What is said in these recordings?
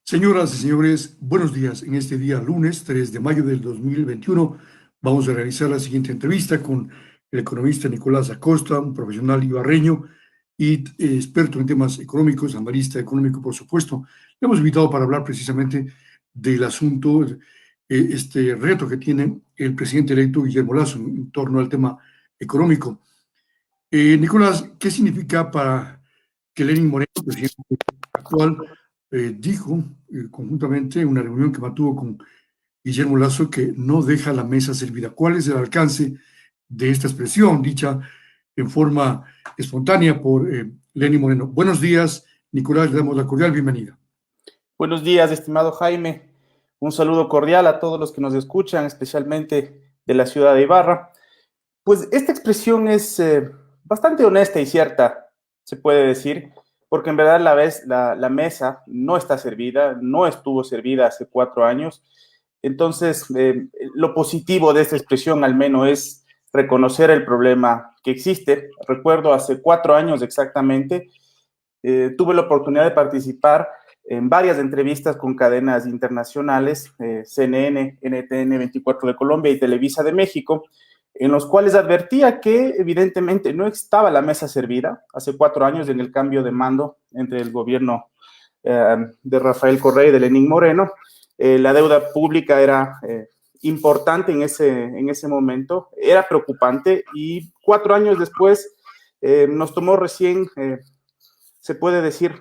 Señoras y señores, buenos días. En este día, lunes 3 de mayo del 2021, vamos a realizar la siguiente entrevista con el economista Nicolás Acosta, un profesional ibarreño y experto en temas económicos, analista económico, por supuesto. Le hemos invitado para hablar precisamente del asunto, este reto que tiene el presidente electo Guillermo Lasso en torno al tema económico. Nicolás, ¿qué significa para que Lenín Moreno, presidente actual, dijo conjuntamente en una reunión que mantuvo con Guillermo Lasso que no deja la mesa servida? ¿Cuál es el alcance de esta expresión dicha en forma espontánea por Lenín Moreno? Buenos días, Nicolás, le damos la cordial bienvenida. Buenos días, estimado Jaime. Un saludo cordial a todos los que nos escuchan, especialmente de la ciudad de Ibarra. Pues esta expresión es bastante honesta y cierta, se puede decir, porque en verdad la mesa no está servida, no estuvo servida hace 4 años. Entonces, lo positivo de esta expresión al menos es reconocer el problema que existe. Recuerdo hace 4 años exactamente, tuve la oportunidad de participar en varias entrevistas con cadenas internacionales, CNN, NTN 24 de Colombia y Televisa de México, en los cuales advertía que evidentemente no estaba la mesa servida hace 4 años en el cambio de mando entre el gobierno de Rafael Correa y de Lenín Moreno. La deuda pública era importante en ese momento, era preocupante y 4 años después nos tomó recién, se puede decir,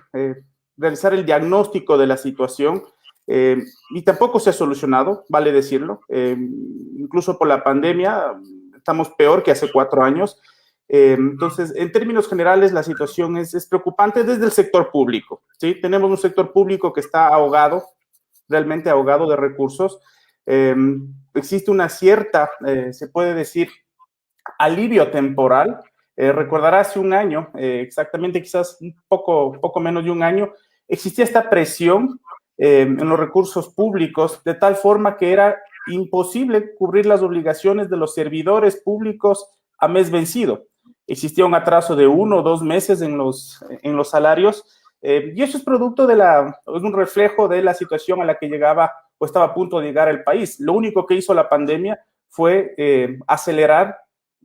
realizar el diagnóstico de la situación y tampoco se ha solucionado, vale decirlo. Incluso por la pandemia estamos peor que hace 4 años. Entonces, en términos generales, la situación es preocupante desde el sector público, ¿sí? Tenemos un sector público que está ahogado, realmente ahogado de recursos. Existe una cierta, se puede decir, alivio temporal. Recordará hace un año, exactamente quizás un poco menos de un año, existía esta presión en los recursos públicos de tal forma que era imposible cubrir las obligaciones de los servidores públicos a mes vencido. Existía un atraso de 1 o 2 meses en los salarios y eso es producto es un reflejo de la situación a la que llegaba o estaba a punto de llegar el país. Lo único que hizo la pandemia fue acelerar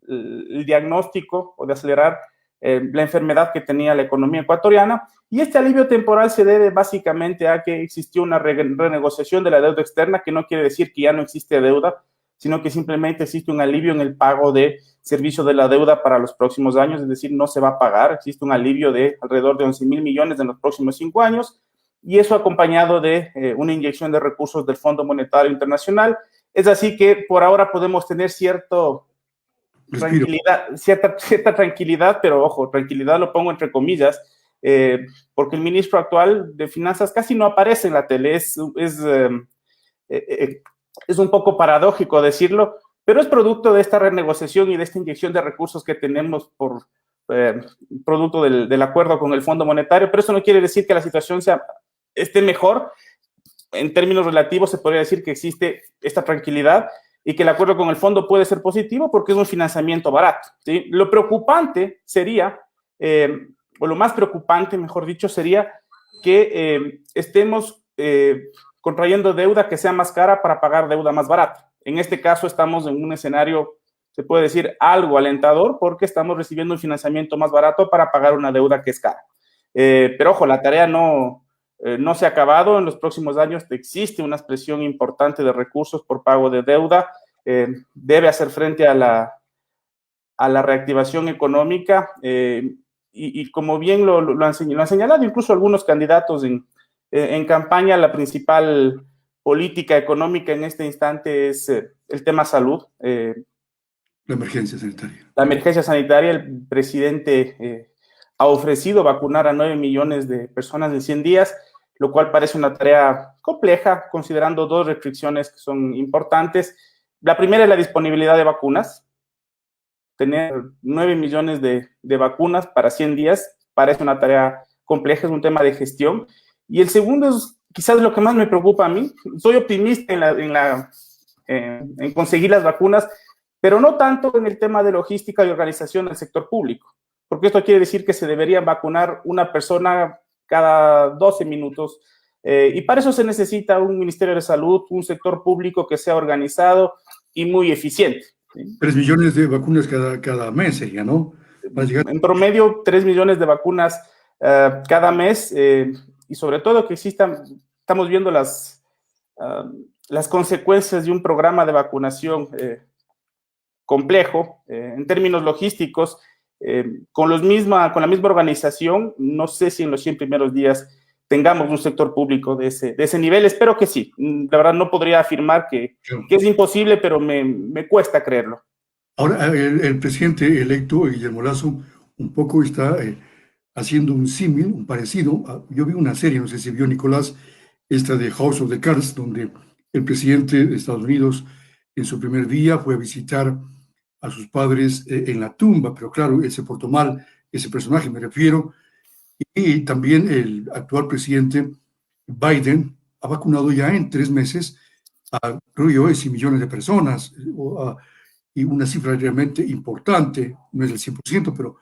el diagnóstico o de acelerar la enfermedad que tenía la economía ecuatoriana, y este alivio temporal se debe básicamente a que existió una renegociación de la deuda externa, que no quiere decir que ya no existe deuda, sino que simplemente existe un alivio en el pago de servicio de la deuda para los próximos años, es decir, no se va a pagar, existe un alivio de alrededor de 11,000 millones en los próximos 5 años, y eso acompañado de una inyección de recursos del Fondo Monetario Internacional. Es así que por ahora podemos tener cierta tranquilidad, pero ojo, tranquilidad lo pongo entre comillas, porque el ministro actual de Finanzas casi no aparece en la tele. Es un poco paradójico decirlo, pero es producto de esta renegociación y de esta inyección de recursos que tenemos por producto del acuerdo con el Fondo Monetario, pero eso no quiere decir que la situación esté mejor. En términos relativos se podría decir que existe esta tranquilidad y que el acuerdo con el fondo puede ser positivo porque es un financiamiento barato, ¿sí? Lo preocupante sería, o lo más preocupante, mejor dicho, sería que estemos contrayendo deuda que sea más cara para pagar deuda más barata. En este caso estamos en un escenario, se puede decir, algo alentador porque estamos recibiendo un financiamiento más barato para pagar una deuda que es cara. Pero ojo, la tarea no se ha acabado. En los próximos años existe una presión importante de recursos por pago de deuda. Debe hacer frente a la reactivación económica y como bien lo han señalado incluso algunos candidatos en campaña, la principal política económica en este instante es el tema salud. La emergencia sanitaria. La emergencia sanitaria, el presidente ha ofrecido vacunar a 9 millones de personas en 100 días, lo cual parece una tarea compleja, considerando 2 restricciones que son importantes. La primera es la disponibilidad de vacunas. Tener 9 millones de vacunas para 100 días parece una tarea compleja, es un tema de gestión. Y el segundo es quizás lo que más me preocupa a mí. Soy optimista en conseguir las vacunas, pero no tanto en el tema de logística y organización del sector público, porque esto quiere decir que se debería vacunar una persona cada 12 minutos Y para eso se necesita un Ministerio de Salud, un sector público que sea organizado y muy eficiente. 3 millones de vacunas cada mes sería, ¿no? En promedio, 3 millones de vacunas cada mes y sobre todo que existan, estamos viendo las consecuencias de un programa de vacunación complejo en términos logísticos, con la misma organización. No sé si en los 100 primeros días tengamos un sector público de ese nivel. Espero que sí. La verdad no podría afirmar que es imposible, pero me cuesta creerlo. Ahora, el presidente electo, Guillermo Lasso, un poco está haciendo un símil, un parecido. Yo vi una serie, no sé si vio Nicolás, esta de House of the Cards, donde el presidente de Estados Unidos en su primer día fue a visitar a sus padres en la tumba, pero claro, él se portó mal, ese personaje me refiero, y también el actual presidente Biden ha vacunado ya en 3 meses a, creo yo, 10 millones de personas, y una cifra realmente importante, no es el 100%, pero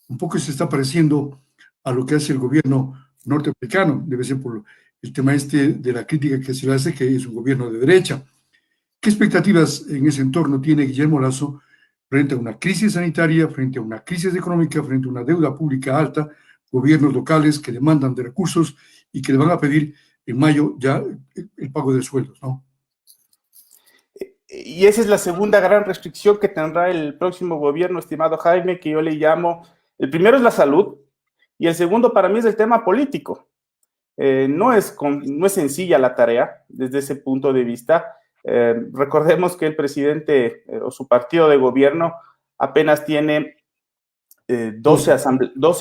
un poco se está pareciendo a lo que hace el gobierno norteamericano, debe ser por el tema este de la crítica que se le hace, que es un gobierno de derecha. ¿Qué expectativas en ese entorno tiene Guillermo Lasso frente a una crisis sanitaria, frente a una crisis económica, frente a una deuda pública alta, gobiernos locales que demandan de recursos y que le van a pedir en mayo ya el pago de sueldos, ¿no? Y esa es la segunda gran restricción que tendrá el próximo gobierno, estimado Jaime, que yo le llamo, el primero es la salud y el segundo para mí es el tema político. No es sencilla la tarea desde ese punto de vista. Recordemos que el presidente o su partido de gobierno apenas tiene 12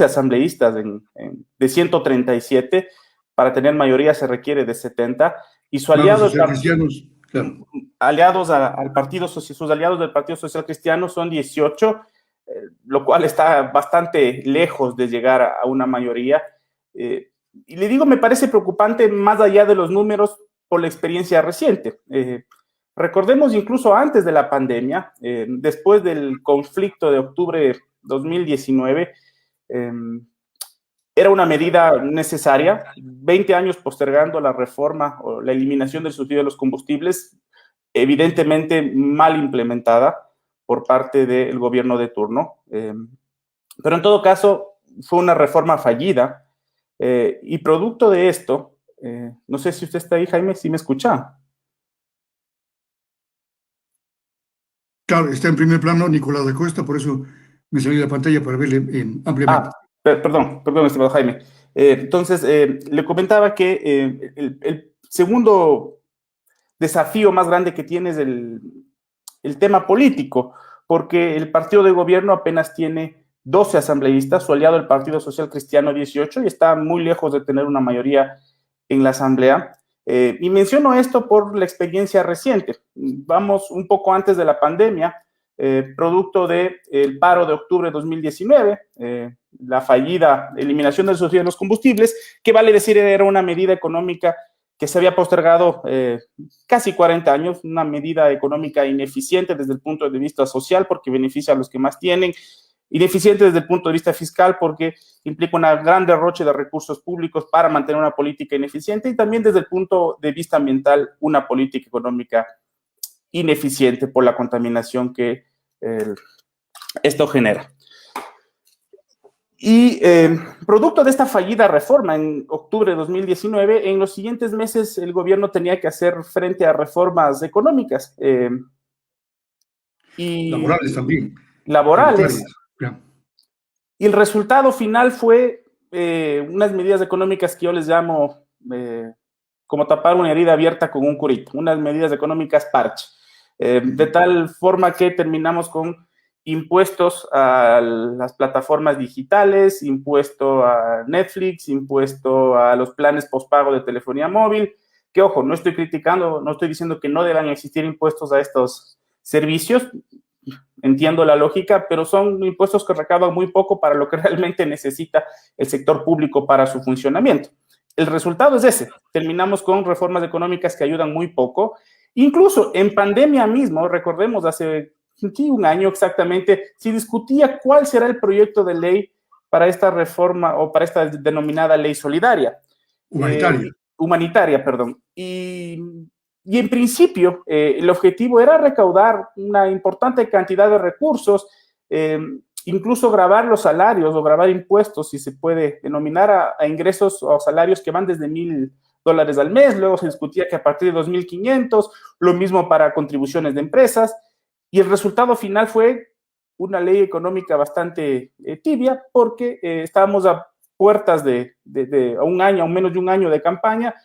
asambleístas de 137. Para tener mayoría se requiere de 70. Y su aliado, claro, aliados al Partido Social, sus aliados del Partido Social Cristiano son 18, lo cual está bastante lejos de llegar a una mayoría. Y le digo, me parece preocupante más allá de los números por la experiencia reciente. Recordemos incluso antes de la pandemia, después del conflicto de octubre 2019, era una medida necesaria, 20 años postergando la reforma o la eliminación del subsidio de los combustibles, evidentemente mal implementada por parte del gobierno de turno. Pero en todo caso, fue una reforma fallida y producto de esto, no sé si usted está ahí, Jaime, si me escucha. Claro, está en primer plano Nicolás da Costa, por eso me salí de la pantalla para verle ampliamente. Perdón, estimado Jaime. Entonces, le comentaba que el segundo desafío más grande que tiene es el tema político, porque el partido de gobierno apenas tiene 12 asambleístas, su aliado el Partido Social Cristiano 18, y está muy lejos de tener una mayoría en la asamblea. Y menciono esto por la experiencia reciente. Vamos un poco antes de la pandemia, producto del paro de octubre de 2019, la fallida eliminación del subsidio de los combustibles, que vale decir era una medida económica que se había postergado casi 40 años, una medida económica ineficiente desde el punto de vista social porque beneficia a los que más tienen, ineficiente desde el punto de vista fiscal porque implica un gran derroche de recursos públicos para mantener una política ineficiente y también desde el punto de vista ambiental una política económica ineficiente por la contaminación que esto genera. Y producto de esta fallida reforma en octubre de 2019, en los siguientes meses el gobierno tenía que hacer frente a reformas económicas. Y laborales también. Laborales. Y el resultado final fue unas medidas económicas que yo les llamo como tapar una herida abierta con un curito, unas medidas económicas parche. De tal forma que terminamos con impuestos a las plataformas digitales, impuesto a Netflix, impuesto a los planes postpago de telefonía móvil, que ojo, no estoy criticando, no estoy diciendo que no deban existir impuestos a estos servicios, entiendo la lógica, pero son impuestos que recaudan muy poco para lo que realmente necesita el sector público para su funcionamiento. El resultado es ese, terminamos con reformas económicas que ayudan muy poco, incluso en pandemia mismo, recordemos hace un año exactamente, se discutía cuál será el proyecto de ley para esta reforma o para esta denominada ley solidaria. Humanitaria. humanitaria, perdón. Y en principio, el objetivo era recaudar una importante cantidad de recursos, incluso grabar los salarios o grabar impuestos, si se puede denominar, a ingresos o salarios que van desde $1,000 al mes. Luego se discutía que a partir de 2,500, lo mismo para contribuciones de empresas, y el resultado final fue una ley económica bastante tibia, porque estábamos a puertas de un año, o menos de un año de campaña,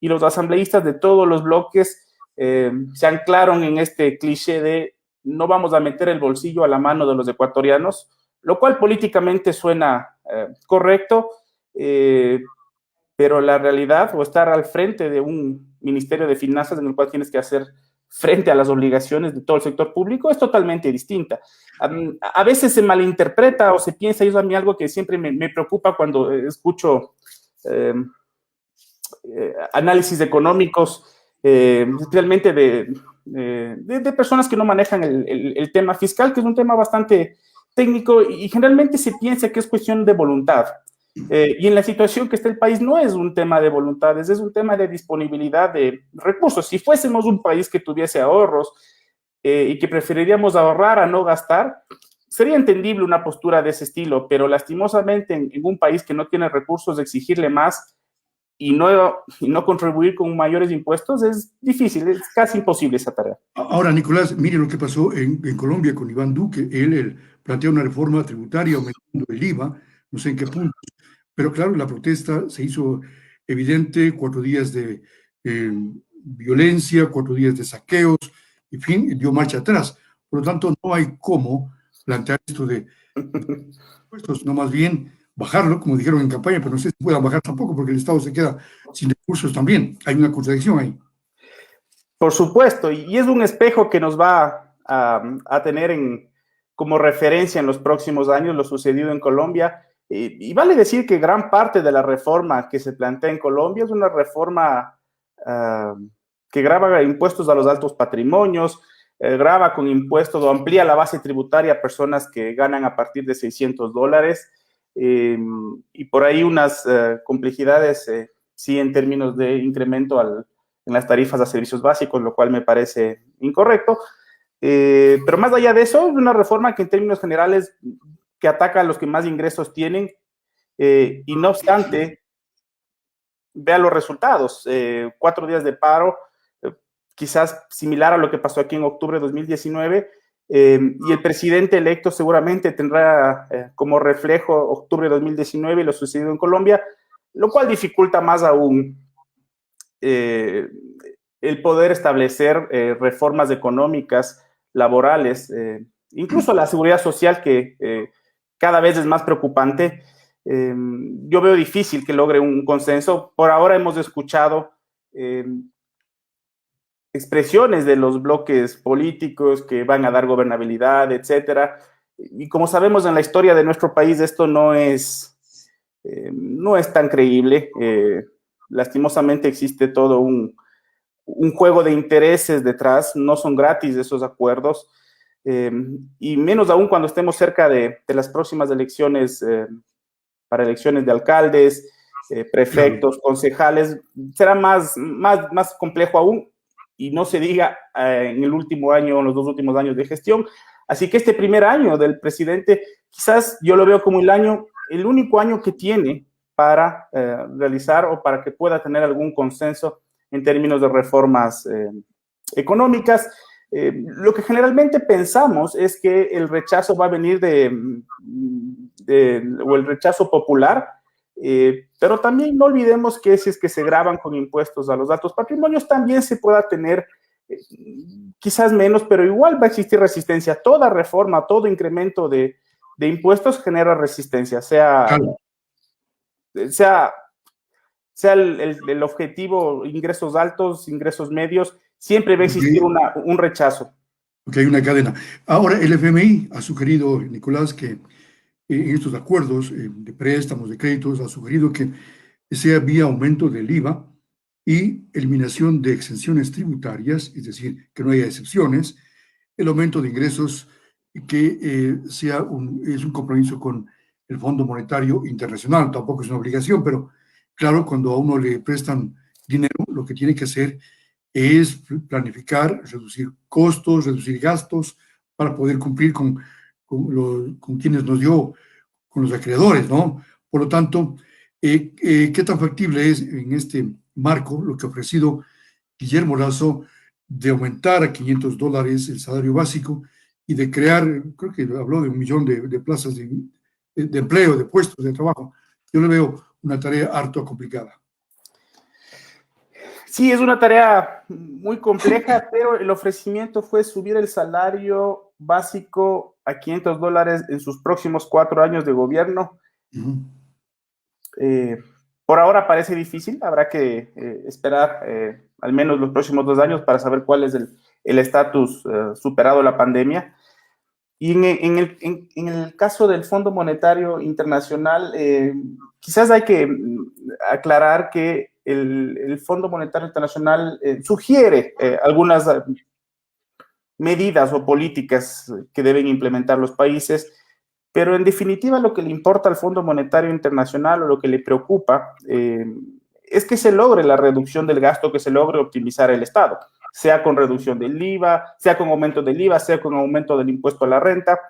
y los asambleístas de todos los bloques se anclaron en este cliché de no vamos a meter el bolsillo a la mano de los ecuatorianos, lo cual políticamente suena correcto, pero la realidad, o estar al frente de un ministerio de finanzas en el cual tienes que hacer frente a las obligaciones de todo el sector público, es totalmente distinta. A veces se malinterpreta o se piensa, y eso a mí algo que siempre me preocupa cuando escucho análisis económicos, especialmente de personas que no manejan el tema fiscal, que es un tema bastante técnico, y generalmente se piensa que es cuestión de voluntad. Y en la situación que está el país no es un tema de voluntades, es un tema de disponibilidad de recursos. Si fuésemos un país que tuviese ahorros y que preferiríamos ahorrar a no gastar, sería entendible una postura de ese estilo, pero lastimosamente en un país que no tiene recursos, exigirle más y no contribuir con mayores impuestos es difícil, es casi imposible esa tarea. Ahora, Nicolás, mire lo que pasó en Colombia con Iván Duque. Él plantea una reforma tributaria aumentando el IVA, no sé en qué punto, pero claro, la protesta se hizo evidente, 4 días de violencia, 4 días de saqueos, en fin, dio marcha atrás. Por lo tanto, no hay cómo plantear esto de impuestos, no más bien bajarlo, como dijeron en campaña, pero no sé si puedan bajar tampoco porque el Estado se queda sin recursos también. Hay una contradicción ahí. Por supuesto, y es un espejo que nos va a tener como referencia en los próximos años lo sucedido en Colombia. Y vale decir que gran parte de la reforma que se plantea en Colombia es una reforma que grava impuestos a los altos patrimonios, grava con impuestos o amplía la base tributaria a personas que ganan a partir de $600, y por ahí unas complejidades, sí, en términos de incremento en las tarifas a servicios básicos, lo cual me parece incorrecto. Pero más allá de eso, es una reforma que en términos generales que ataca a los que más ingresos tienen, y no obstante, vea los resultados. 4 días de paro, quizás similar a lo que pasó aquí en octubre de 2019, y el presidente electo seguramente tendrá como reflejo octubre de 2019 y lo sucedido en Colombia, lo cual dificulta más aún el poder establecer reformas económicas, laborales, incluso la seguridad social, que cada vez es más preocupante. Yo veo difícil que logre un consenso. Por ahora hemos escuchado expresiones de los bloques políticos que van a dar gobernabilidad, etcétera. Y como sabemos en la historia de nuestro país, esto no es tan creíble. Lastimosamente existe todo un juego de intereses detrás, no son gratis esos acuerdos, y menos aún cuando estemos cerca de las próximas elecciones, para elecciones de alcaldes, prefectos, concejales, será más complejo aún, y no se diga en el último año, en los 2 últimos años de gestión. Así que este primer año del presidente, quizás yo lo veo como el único año que tiene para realizar o para que pueda tener algún consenso en términos de reformas económicas. Lo que generalmente pensamos es que el rechazo va a venir o el rechazo popular, pero también no olvidemos que si es que se graban con impuestos a los altos patrimonios, también se pueda tener quizás menos, pero igual va a existir resistencia. Toda reforma, todo incremento de impuestos genera resistencia, sea el objetivo, ingresos altos, ingresos medios, siempre va a existir un rechazo. Porque hay una cadena. Ahora, el FMI ha sugerido, Nicolás, que en estos acuerdos de préstamos, de créditos, ha sugerido que sea vía aumento del IVA y eliminación de exenciones tributarias, es decir, que no haya excepciones, el aumento de ingresos que es un compromiso con el Fondo Monetario Internacional, tampoco es una obligación, pero claro, cuando a uno le prestan dinero, lo que tiene que hacer es planificar, reducir costos, reducir gastos para poder cumplir con quienes nos dio, con los acreedores, ¿no? Por lo tanto, ¿qué tan factible es en este marco lo que ha ofrecido Guillermo Lazo de aumentar a $500 el salario básico y de crear, creo que habló de 1 millón de plazas de empleo, de puestos de trabajo? Yo le veo una tarea harto complicada. Sí, es una tarea muy compleja, pero el ofrecimiento fue subir el salario básico a $500 en sus próximos 4 años de gobierno. Por ahora parece difícil, habrá que esperar al menos los próximos 2 años para saber cuál es el estatus superado la pandemia. Y en el caso del Fondo Monetario Internacional, quizás hay que aclarar que el Fondo Monetario Internacional sugiere algunas medidas o políticas que deben implementar los países, pero en definitiva lo que le importa al Fondo Monetario Internacional o lo que le preocupa es que se logre la reducción del gasto, que se logre optimizar el Estado, sea con reducción del IVA, sea con aumento del IVA, sea con aumento del impuesto a la renta,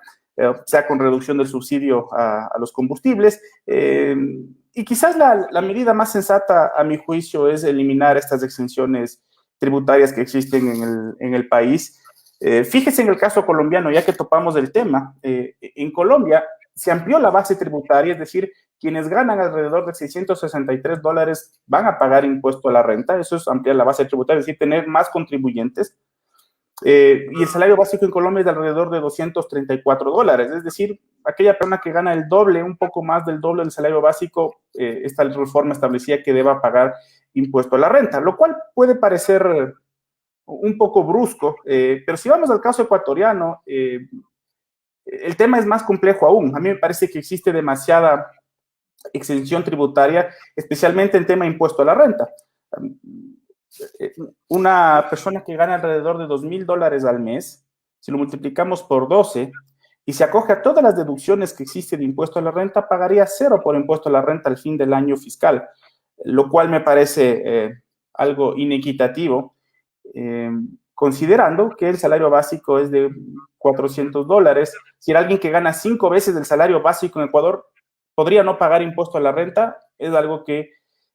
sea con reducción del subsidio a los combustibles. Y quizás la medida más sensata, a mi juicio, es eliminar estas exenciones tributarias que existen en el país. Fíjese en el caso colombiano, ya que topamos el tema, en Colombia se amplió la base tributaria, es decir, quienes ganan alrededor de $663 van a pagar impuesto a la renta, eso es ampliar la base tributaria, es decir, tener más contribuyentes. Y el salario básico en Colombia es de alrededor de $234, es decir, aquella persona que gana el doble, un poco más del doble del salario básico, esta reforma establecía que deba pagar impuesto a la renta, lo cual puede parecer un poco brusco, pero si vamos al caso ecuatoriano, el tema es más complejo aún. A mí me parece que existe demasiada exención tributaria, especialmente en tema de impuesto a la renta. Una persona que gana alrededor de $2,000 al mes, si lo multiplicamos por 12 y se acoge a todas las deducciones que existen de impuesto a la renta, pagaría 0 por impuesto a la renta al fin del año fiscal, lo cual me parece algo inequitativo, considerando que el salario básico es de $400. Si era alguien que gana 5 veces el salario básico en Ecuador, podría no pagar impuesto a la renta, es algo que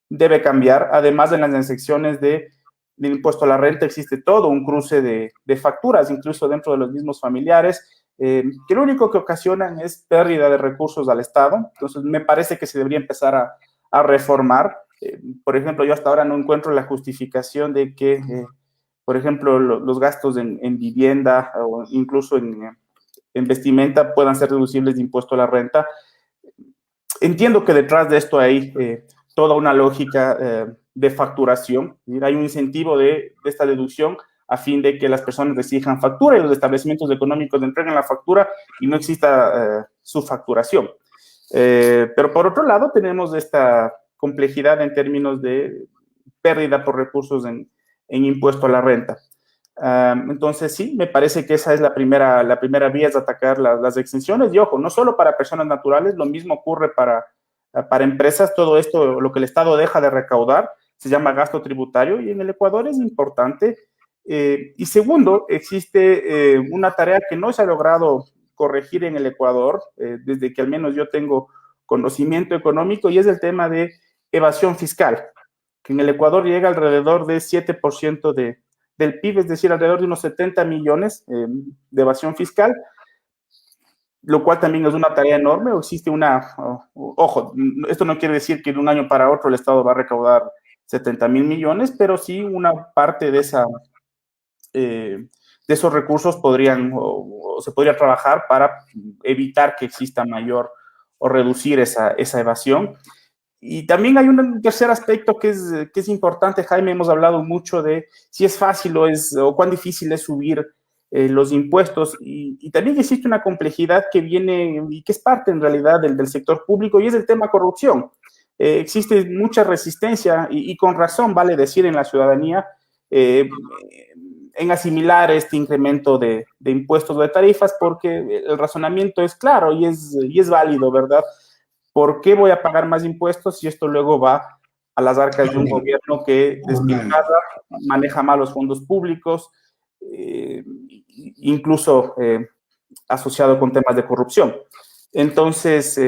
debe cambiar. Además de las exenciones del impuesto a la renta, existe todo un cruce de facturas, incluso dentro de los mismos familiares, que lo único que ocasionan es pérdida de recursos al Estado. Entonces, me parece que se debería empezar a reformar. Por ejemplo, yo hasta ahora no encuentro la justificación de que, por ejemplo, los gastos en vivienda o incluso en vestimenta puedan ser deducibles de impuesto a la renta. Entiendo que detrás de esto hay toda una lógica de facturación. Hay un incentivo de esta deducción a fin de que las personas exijan factura y los establecimientos económicos entreguen la factura y no exista su facturación. Pero por otro lado, tenemos esta complejidad en términos de pérdida por recursos en impuesto a la renta. Entonces, sí, me parece que esa es la primera vía, es atacar las exenciones. Y ojo, no solo para personas naturales, lo mismo ocurre para empresas. Todo esto, lo que el Estado deja de recaudar, se llama gasto tributario y en el Ecuador es importante. Y segundo, existe una tarea que no se ha logrado corregir en el Ecuador, desde que al menos yo tengo conocimiento económico, y es el tema de evasión fiscal, que en el Ecuador llega alrededor de 7% del PIB, es decir, alrededor de unos 70 millones de evasión fiscal, lo cual también es una tarea enorme. Existe ojo, esto no quiere decir que de un año para otro el Estado va a recaudar 70,000 millones, pero sí una parte de esos recursos se podría trabajar para evitar que exista mayor o reducir esa evasión. Y también hay un tercer aspecto que es importante, Jaime. Hemos hablado mucho de si es fácil o cuán difícil es subir los impuestos, y también existe una complejidad que viene y que es parte en realidad del sector público, y es el tema corrupción. Existe mucha resistencia y con razón, vale decir, en la ciudadanía en asimilar este incremento de impuestos o de tarifas, porque el razonamiento es claro y es válido, ¿verdad? ¿Por qué voy a pagar más impuestos si esto luego va a las arcas de un gobierno que despilfarra, maneja mal los fondos públicos, incluso asociado con temas de corrupción. Entonces,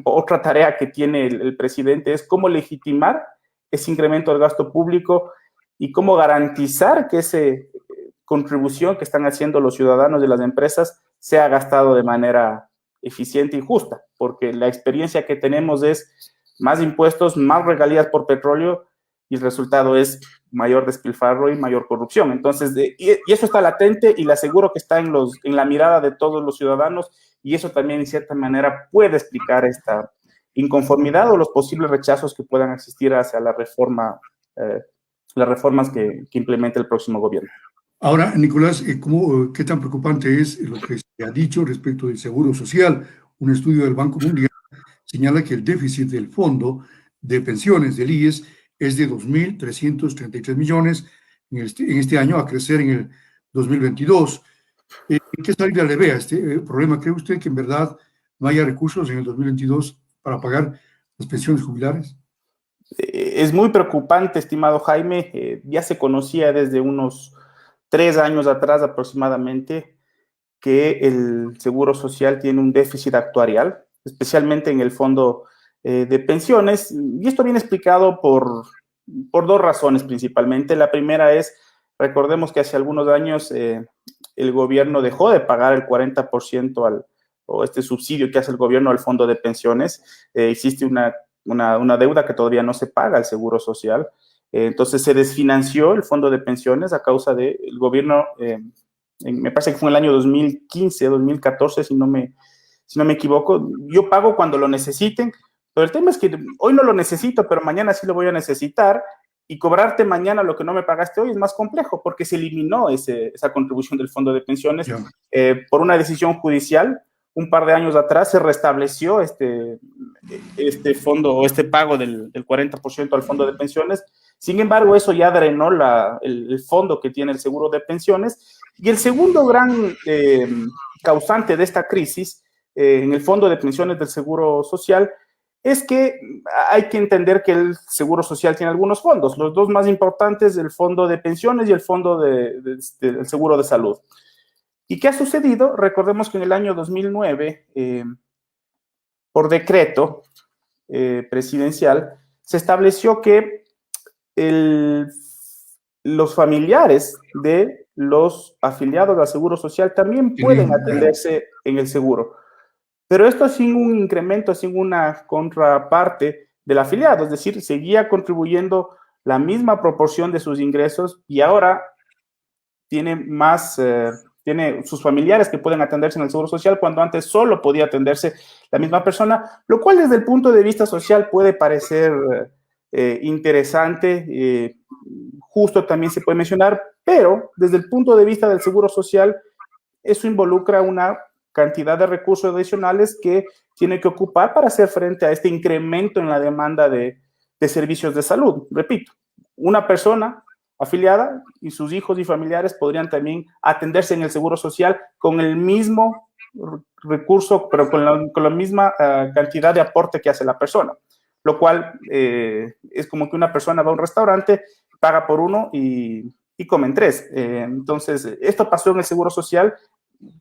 otra tarea que tiene el presidente es cómo legitimar ese incremento del gasto público y cómo garantizar que esa contribución que están haciendo los ciudadanos de las empresas sea gastado de manera eficiente y justa, porque la experiencia que tenemos es más impuestos, más regalías por petróleo y el resultado es mayor despilfarro y mayor corrupción. Entonces, y eso está latente y le aseguro que está en la mirada de todos los ciudadanos y eso también, en cierta manera, puede explicar esta inconformidad o los posibles rechazos que puedan existir hacia la reforma, las reformas que implemente el próximo gobierno. Ahora, Nicolás, ¿qué tan preocupante es lo que se ha dicho respecto del seguro social? Un estudio del Banco Mundial señala que el déficit del fondo de pensiones del IES es de 2.333 millones en este año, a crecer en el 2022. ¿Qué salida le ve a este problema? ¿Cree usted que en verdad no haya recursos en el 2022 para pagar las pensiones jubilares? Es muy preocupante, estimado Jaime. Ya se conocía desde unos 3 años atrás aproximadamente que el Seguro Social tiene un déficit actuarial, especialmente en el fondo de pensiones. Y esto viene explicado por 2 razones principalmente. La primera es, recordemos que hace algunos años el gobierno dejó de pagar el 40% o este subsidio que hace el gobierno al fondo de pensiones. Existe una deuda que todavía no se paga al Seguro Social. Entonces se desfinanció el fondo de pensiones a causa del gobierno, me parece que fue en el año 2015, 2014, si no me equivoco. Yo pago cuando lo necesiten, pero el tema es que hoy no lo necesito, pero mañana sí lo voy a necesitar y cobrarte mañana lo que no me pagaste hoy es más complejo porque se eliminó esa contribución del fondo de pensiones por una decisión judicial. Un par de años atrás se restableció este fondo o este pago del 40% al fondo de pensiones. Sin embargo, eso ya drenó el fondo que tiene el seguro de pensiones. Y el segundo gran causante de esta crisis en el fondo de pensiones del Seguro Social es que hay que entender que el Seguro Social tiene algunos fondos. Los 2 más importantes, el fondo de pensiones y el fondo del seguro de salud. ¿Y qué ha sucedido? Recordemos que en el año 2009, por decreto presidencial, se estableció que los familiares de los afiliados al Seguro Social también pueden atenderse en el seguro. Pero esto sin un incremento, sin una contraparte del afiliado, es decir, seguía contribuyendo la misma proporción de sus ingresos y ahora tiene sus familiares que pueden atenderse en el Seguro Social cuando antes solo podía atenderse la misma persona, lo cual desde el punto de vista social puede parecer interesante, justo también se puede mencionar, pero desde el punto de vista del Seguro Social, eso involucra una cantidad de recursos adicionales que tiene que ocupar para hacer frente a este incremento en la demanda de servicios de salud. Repito, una persona afiliada y sus hijos y familiares podrían también atenderse en el Seguro Social con el mismo recurso, pero con la misma cantidad de aporte que hace la persona, lo cual es como que una persona va a un restaurante, paga por uno y comen 3. Entonces, esto pasó en el Seguro Social.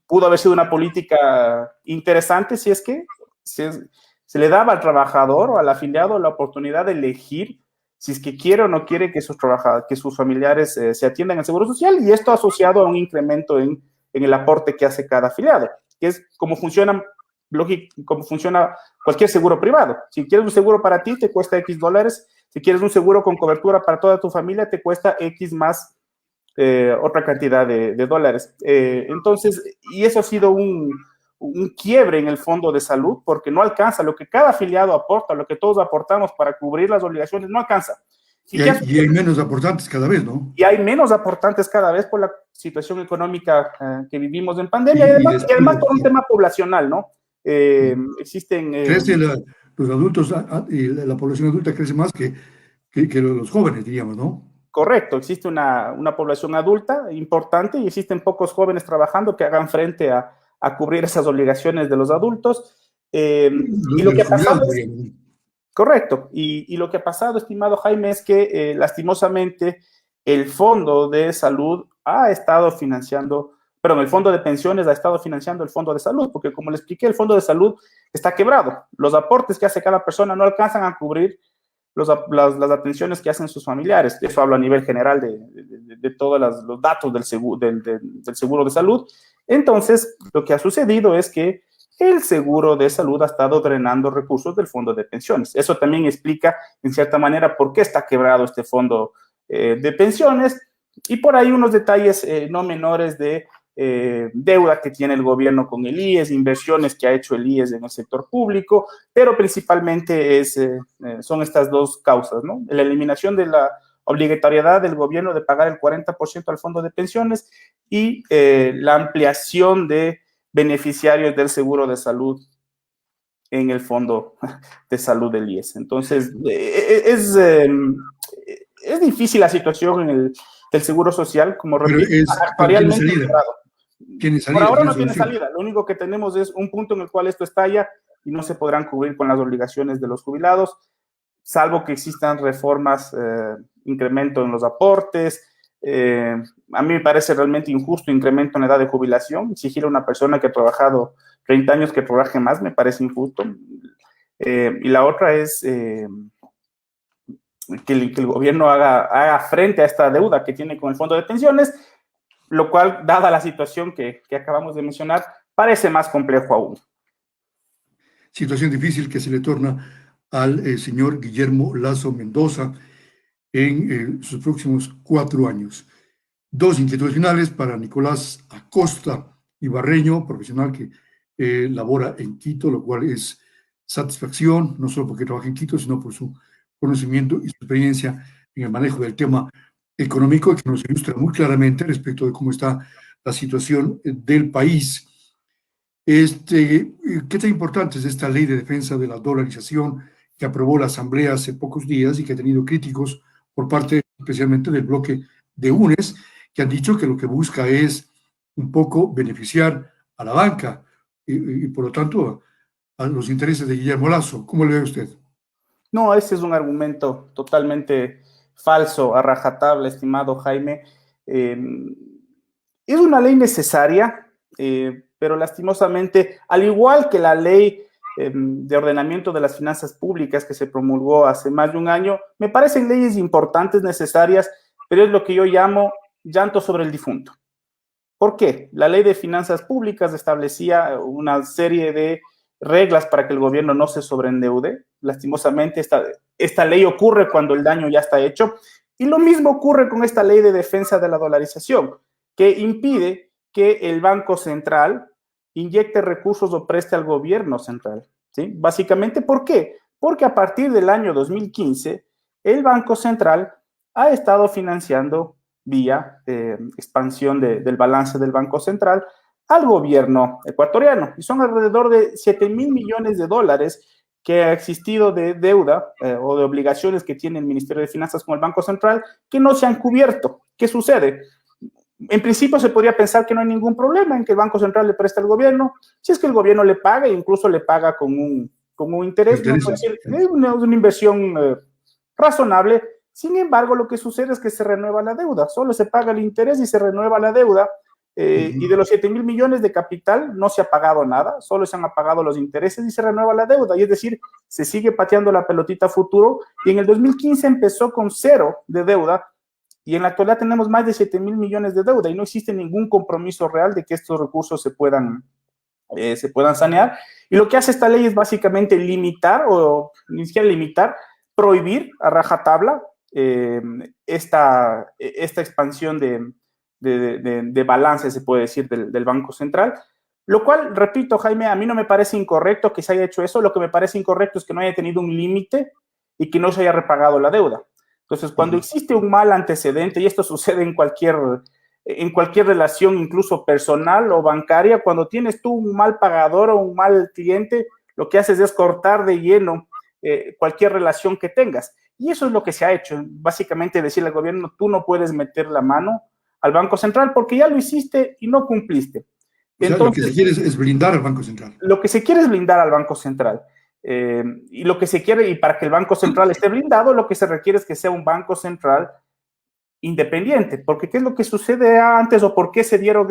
Pudo haber sido una política interesante si es que se le daba al trabajador o al afiliado la oportunidad de elegir si es que quiere o no quiere que sus familiares se atiendan al Seguro Social, y esto asociado a un incremento en el aporte que hace cada afiliado, que es como funciona cualquier seguro privado. Si quieres un seguro para ti, te cuesta X dólares. Si quieres un seguro con cobertura para toda tu familia, te cuesta X más otra cantidad de dólares. Entonces, y eso ha sido un quiebre en el fondo de salud, porque no alcanza lo que cada afiliado aporta, lo que todos aportamos para cubrir las obligaciones, no alcanza. Y hay menos aportantes cada vez, ¿no? Y hay menos aportantes cada vez por la situación económica que vivimos en pandemia, y además por un tema poblacional, ¿no? Existen... los adultos, la población adulta crece más que los jóvenes, diríamos, ¿no? Correcto, existe una población adulta importante y existen pocos jóvenes trabajando que hagan frente a cubrir esas obligaciones de los adultos. Y lo que ha pasado es, Correcto. Y lo que ha pasado, estimado Jaime, es que lastimosamente el Fondo de Salud ha estado financiando, perdón, el Fondo de Pensiones ha estado financiando el Fondo de Salud, porque como le expliqué, el Fondo de Salud está quebrado. Los aportes que hace cada persona no alcanzan a cubrir las atenciones que hacen sus familiares. Eso hablo a nivel general de todos los datos del seguro de salud. Entonces, lo que ha sucedido es que el seguro de salud ha estado drenando recursos del fondo de pensiones. Eso también explica, en cierta manera, por qué está quebrado este fondo de pensiones y por ahí unos detalles no menores de deuda que tiene el gobierno con el IES, inversiones que ha hecho el IES en el sector público, pero principalmente son estas dos causas, ¿no? La eliminación de la obligatoriedad del gobierno de pagar el 40% al fondo de pensiones y la ampliación de beneficiarios del seguro de salud en el fondo de salud del IES. Entonces, es difícil la situación en el seguro social, como repito, actualmente. ¿Tiene salida? Por ahora no tiene salida. Lo único que tenemos es un punto en el cual esto estalla y no se podrán cubrir con las obligaciones de los jubilados, salvo que existan reformas, incremento en los aportes. A mí me parece realmente injusto incremento en la edad de jubilación. Exigir a una persona que ha trabajado 30 años que trabaje más me parece injusto. Y la otra es que el gobierno haga frente a esta deuda que tiene con el fondo de pensiones, lo cual, dada la situación que acabamos de mencionar, parece más complejo aún. Situación difícil que se le torna al señor Guillermo Lasso Mendoza en sus próximos 4 años. 2 inquietudes finales para Nicolás Acosta Ibarreño, profesional que labora en Quito, lo cual es satisfacción, no solo porque trabaja en Quito, sino por su conocimiento y su experiencia en el manejo del tema económico, que nos ilustra muy claramente respecto de cómo está la situación del país. ¿Qué tan importante es esta ley de defensa de la dolarización que aprobó la Asamblea hace pocos días y que ha tenido críticos por parte especialmente del bloque de UNES, que han dicho que lo que busca es un poco beneficiar a la banca y por lo tanto a los intereses de Guillermo Lasso? ¿Cómo le ve usted? No, ese es un argumento totalmente falso, a rajatabla, estimado Jaime. Es una ley necesaria, pero lastimosamente, al igual que la ley de ordenamiento de las finanzas públicas que se promulgó hace más de un año, me parecen leyes importantes, necesarias, pero es lo que yo llamo llanto sobre el difunto. ¿Por qué? La ley de finanzas públicas establecía una serie de reglas para que el gobierno no se sobreendeude. Lastimosamente, esta ley ocurre cuando el daño ya está hecho. Y lo mismo ocurre con esta ley de defensa de la dolarización, que impide que el Banco Central inyecte recursos o preste al gobierno central, ¿sí? Básicamente, ¿por qué? Porque a partir del año 2015, el Banco Central ha estado financiando vía expansión del balance del Banco Central al gobierno ecuatoriano. Y son alrededor de 7,000 millones de dólares que ha existido de deuda o de obligaciones que tiene el Ministerio de Finanzas con el Banco Central que no se han cubierto. ¿Qué sucede? En principio se podría pensar que no hay ningún problema en que el Banco Central le preste al gobierno, si es que el gobierno le paga e incluso le paga con un interés, ¿no? Es decir, una inversión razonable. Sin embargo, lo que sucede es que se renueva la deuda, solo se paga el interés y se renueva la deuda, y de los 7,000 millones de capital no se ha pagado nada, solo se han pagado los intereses y se renueva la deuda, y es decir, se sigue pateando la pelotita a futuro, y en el 2015 empezó con 0 de deuda, y en la actualidad tenemos más de 7,000 millones de deuda, y no existe ningún compromiso real de que estos recursos se puedan sanear, y lo que hace esta ley es básicamente limitar, o ni siquiera limitar, prohibir a rajatabla esta expansión de balance, se puede decir, del Banco Central, lo cual, repito, Jaime, a mí no me parece incorrecto que se haya hecho eso. Lo que me parece incorrecto es que no haya tenido un límite y que no se haya repagado la deuda. Entonces, cuando existe un mal antecedente, y esto sucede en cualquier relación, incluso personal o bancaria, cuando tienes tú un mal pagador o un mal cliente, lo que haces es cortar de lleno cualquier relación que tengas. Y eso es lo que se ha hecho, básicamente decirle al gobierno, tú no puedes meter la mano al Banco Central porque ya lo hiciste y no cumpliste. Entonces, lo que se quiere es blindar al Banco Central. Lo que se quiere es blindar al Banco Central. Y lo que se quiere, y para que el Banco Central esté blindado, lo que se requiere es que sea un Banco Central independiente, porque ¿qué es lo que sucede antes o por qué se dieron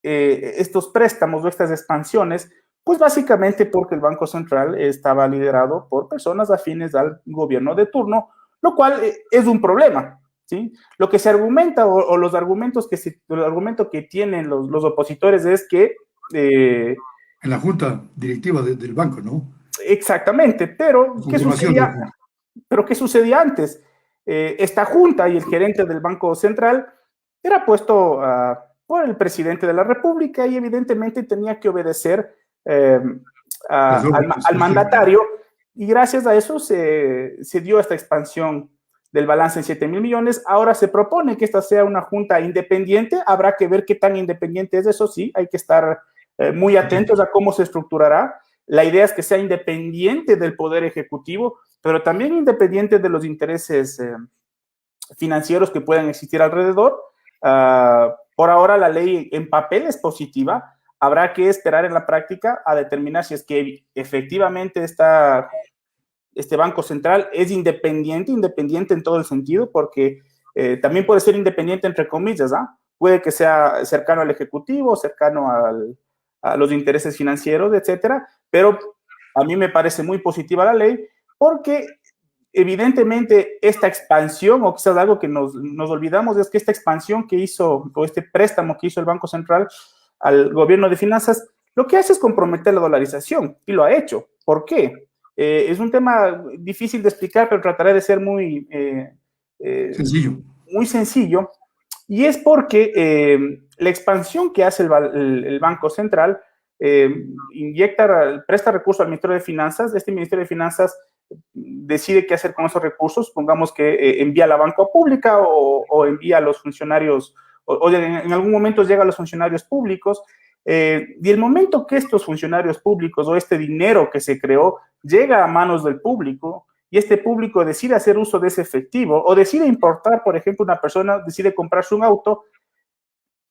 estos préstamos o estas expansiones? Pues básicamente porque el Banco Central estaba liderado por personas afines al gobierno de turno, lo cual es un problema, ¿sí? Lo que se argumenta o los argumentos el argumento que tienen los opositores es que En la junta directiva del banco, ¿no? exactamente, Conformación de la junta. pero ¿qué sucedía antes? Esta junta y el gerente del Banco Central era puesto por el presidente de la República y evidentemente tenía que obedecer al mandatario, y gracias a eso se dio esta expansión del balance en 7.000 millones. Ahora se propone que esta sea una junta independiente. Habrá que ver qué tan independiente es, eso sí, hay que estar muy atentos a cómo se estructurará. La idea es que sea independiente del Poder Ejecutivo, pero también independiente de los intereses financieros que puedan existir alrededor. Por ahora la ley en papel es positiva. Habrá que esperar en la práctica a determinar si es que efectivamente este Banco Central es independiente en todo el sentido, porque también puede ser independiente entre comillas, ¿ah? Puede que sea cercano al Ejecutivo, cercano a los intereses financieros, etcétera, pero a mí me parece muy positiva la ley porque evidentemente esta expansión, o quizás algo que nos olvidamos, es que esta expansión que hizo, o este préstamo que hizo el Banco Central al gobierno de finanzas, lo que hace es comprometer la dolarización, y lo ha hecho. ¿Por qué? Es un tema difícil de explicar, pero trataré de ser muy sencillo, y es porque la expansión que hace el Banco Central presta recursos al Ministerio de Finanzas. Este Ministerio de Finanzas decide qué hacer con esos recursos. Pongamos que envía a la banca pública o envía a los funcionarios, o en algún momento llega a los funcionarios públicos. Y el momento que estos funcionarios públicos o este dinero que se creó llega a manos del público, y este público decide hacer uso de ese efectivo o decide importar, por ejemplo, una persona decide comprarse un auto,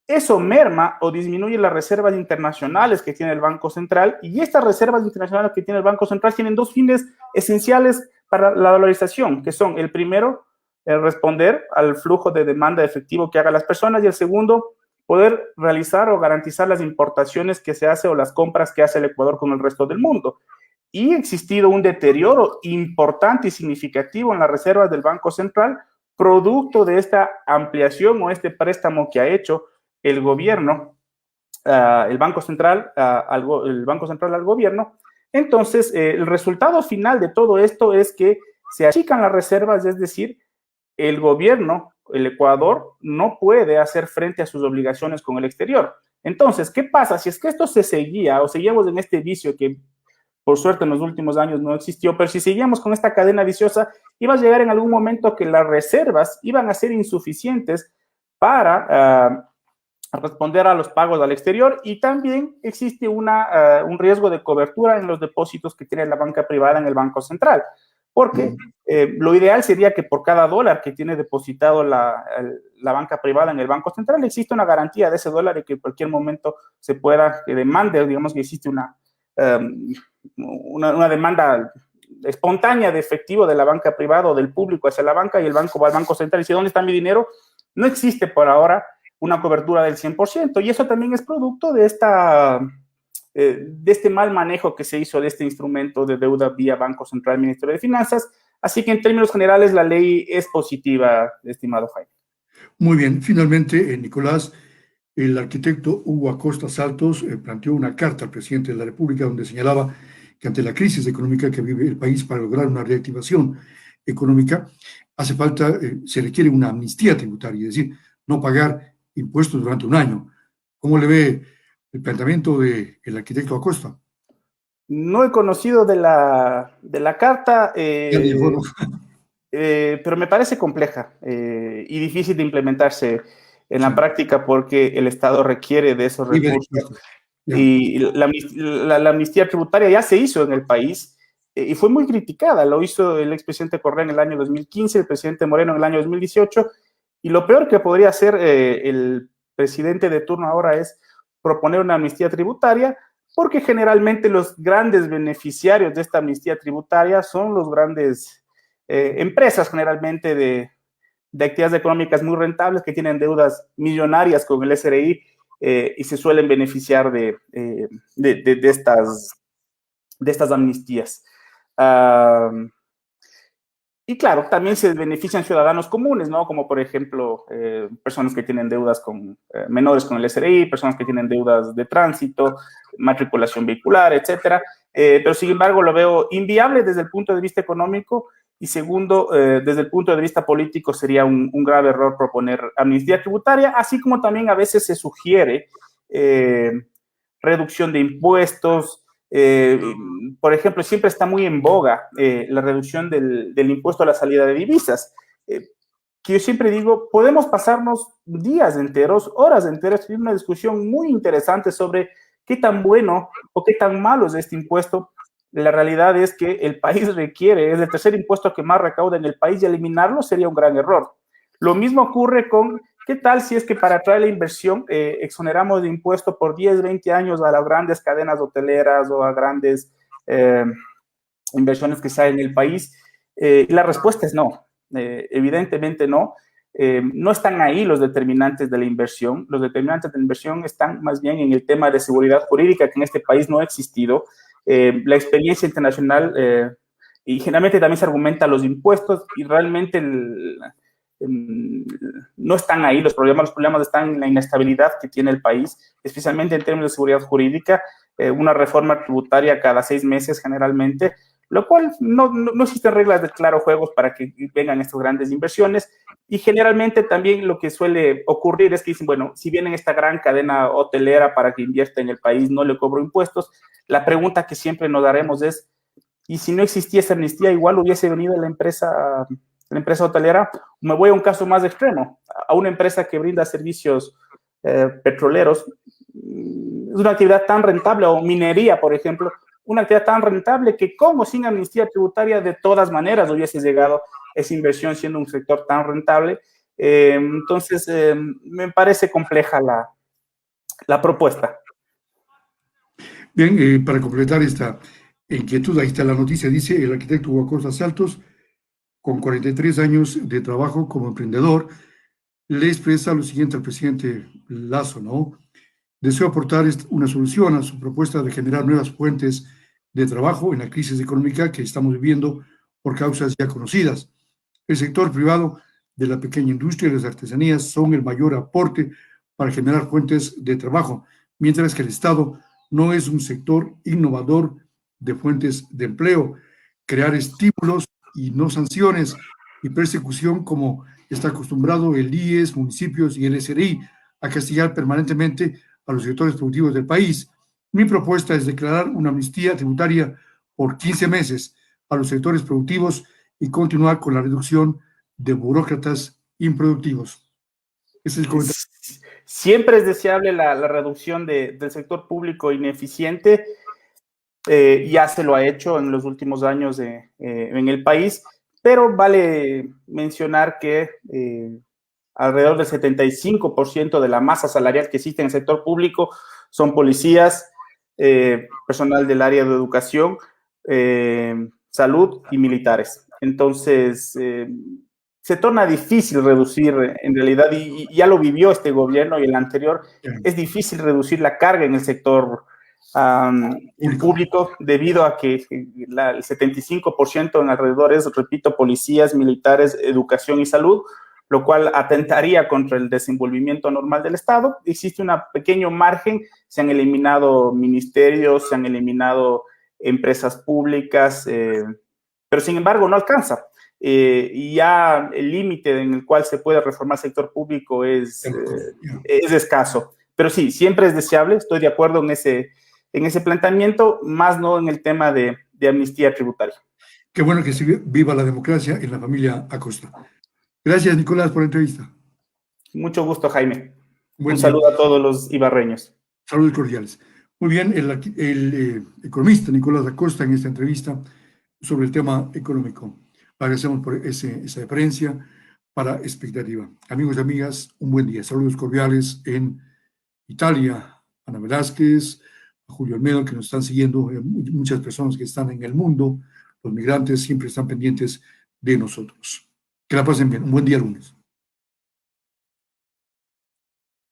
eso merma o disminuye las reservas internacionales que tiene el Banco Central, y estas reservas internacionales que tiene el Banco Central tienen dos fines esenciales para la dolarización, que son el primero, responder al flujo de demanda de efectivo que hagan las personas, y el segundo, poder realizar o garantizar las importaciones que se hace o las compras que hace el Ecuador con el resto del mundo. Y ha existido un deterioro importante y significativo en las reservas del Banco Central, producto de esta ampliación o este préstamo que ha hecho el gobierno, el Banco Central al gobierno. Entonces, el resultado final de todo esto es que se achican las reservas, es decir, el gobierno, el Ecuador, no puede hacer frente a sus obligaciones con el exterior. Entonces, ¿qué pasa? Si es que esto se seguía o seguíamos en este vicio que por suerte en los últimos años no existió, pero si seguíamos con esta cadena viciosa, iba a llegar en algún momento que las reservas iban a ser insuficientes para responder a los pagos al exterior, y también existe un riesgo de cobertura en los depósitos que tiene la banca privada en el Banco Central, porque lo ideal sería que por cada dólar que tiene depositado la banca privada en el Banco Central existe una garantía de ese dólar y que en cualquier momento se pueda, que demande, digamos que existe una demanda espontánea de efectivo de la banca privada o del público hacia la banca, y el banco va al Banco Central y dice, ¿dónde está mi dinero? No existe por ahora una cobertura del 100%, y eso también es producto de este mal manejo que se hizo de este instrumento de deuda vía Banco Central, Ministerio de Finanzas. Así que en términos generales la ley es positiva, estimado Jaime. Muy bien, finalmente, Nicolás, el arquitecto Hugo Acosta Saltos planteó una carta al presidente de la República donde señalaba que ante la crisis económica que vive el país, para lograr una reactivación económica, hace falta, se requiere una amnistía tributaria, es decir, no pagar impuestos durante un año. ¿Cómo le ve el planteamiento del arquitecto Acosta? No he conocido de la carta, pero me parece compleja y difícil de implementarse en la práctica, porque el Estado requiere de esos recursos. Y la amnistía tributaria ya se hizo en el país y fue muy criticada. Lo hizo el expresidente Correa en el año 2015, el presidente Moreno en el año 2018, y lo peor que podría hacer el presidente de turno ahora es proponer una amnistía tributaria porque generalmente los grandes beneficiarios de esta amnistía tributaria son los grandes empresas, generalmente de actividades económicas muy rentables que tienen deudas millonarias con el SRI y se suelen beneficiar de estas amnistías. Y claro, también se benefician ciudadanos comunes, ¿no? Como por ejemplo, personas que tienen deudas menores con el SRI, personas que tienen deudas de tránsito, matriculación vehicular, etcétera. Pero sin embargo lo veo inviable desde el punto de vista económico y segundo, desde el punto de vista político sería un grave error proponer amnistía tributaria, así como también a veces se sugiere reducción de impuestos. Por ejemplo, siempre está muy en boga la reducción del impuesto a la salida de divisas, que yo siempre digo, podemos pasarnos días enteros, horas enteras, en una discusión muy interesante sobre qué tan bueno o qué tan malo es este impuesto. La realidad es que el país requiere, es el tercer impuesto que más recauda en el país y eliminarlo sería un gran error. Lo mismo ocurre con, ¿qué tal si es que para atraer la inversión exoneramos de impuesto por 10, 20 años a las grandes cadenas hoteleras o a grandes inversiones que se hay en el país? Y la respuesta es no, evidentemente no. No están ahí los determinantes de la inversión. Los determinantes de la inversión están más bien en el tema de seguridad jurídica, que en este país no ha existido. La experiencia internacional, y generalmente también se argumenta los impuestos, y realmente no están ahí los problemas están en la inestabilidad que tiene el país, especialmente en términos de seguridad jurídica, una reforma tributaria cada 6 meses generalmente, lo cual no existen reglas de claro juegos para que vengan estas grandes inversiones, y generalmente también lo que suele ocurrir es que dicen, bueno, si viene esta gran cadena hotelera para que invierta en el país, no le cobro impuestos. La pregunta que siempre nos daremos es, ¿y si no existía esa amnistía, igual hubiese venido la empresa hotelera? Me voy a un caso más extremo, a una empresa que brinda servicios petroleros, es una actividad tan rentable, o minería, por ejemplo, una actividad tan rentable que como sin amnistía tributaria de todas maneras hubiese llegado esa inversión siendo un sector tan rentable. Entonces, me parece compleja la propuesta. Bien, para completar esta inquietud, ahí está la noticia, dice el arquitecto Hugo Acosta Saltos, con 43 años de trabajo como emprendedor, le expresa lo siguiente al presidente Lazo, ¿no? Deseo aportar una solución a su propuesta de generar nuevas fuentes de trabajo en la crisis económica que estamos viviendo por causas ya conocidas. El sector privado de la pequeña industria y las artesanías son el mayor aporte para generar fuentes de trabajo, mientras que el Estado no es un sector innovador de fuentes de empleo. Crear estímulos y no sanciones y persecución como está acostumbrado el IES, municipios y el SRI a castigar permanentemente a los sectores productivos del país. Mi propuesta es declarar una amnistía tributaria por 15 meses a los sectores productivos y continuar con la reducción de burócratas improductivos. Ese es el comentario. Siempre es deseable la reducción del sector público ineficiente. Ya se lo ha hecho en los últimos años en el país, pero vale mencionar que alrededor del 75% de la masa salarial que existe en el sector público son policías, personal del área de educación, salud y militares. Entonces, se torna difícil reducir en realidad, y ya lo vivió este gobierno y el anterior, es difícil reducir la carga en el sector público debido a que el 75% en alrededor es, repito, policías, militares, educación y salud, lo cual atentaría contra el desenvolvimiento normal del Estado. Existe un pequeño margen, se han eliminado ministerios, se han eliminado empresas públicas, pero sin embargo no alcanza. Y ya el límite en el cual se puede reformar el sector público es escaso. Pero sí, siempre es deseable, estoy de acuerdo en ese planteamiento, más no en el tema de amnistía tributaria. Qué bueno que se viva la democracia en la familia Acosta. Gracias, Nicolás, por la entrevista. Mucho gusto, Jaime. Buen Un día. saludo a todos los ibarreños. Saludos cordiales. Muy bien, el economista Nicolás Acosta en esta entrevista sobre el tema económico. Agradecemos por esa deferencia para expectativa. Amigos y amigas, un buen día. Saludos cordiales en Italia. Ana Velázquez, a Julio Almedo, que nos están siguiendo, muchas personas que están en el mundo, los migrantes siempre están pendientes de nosotros. Que la pasen bien. Un buen día lunes.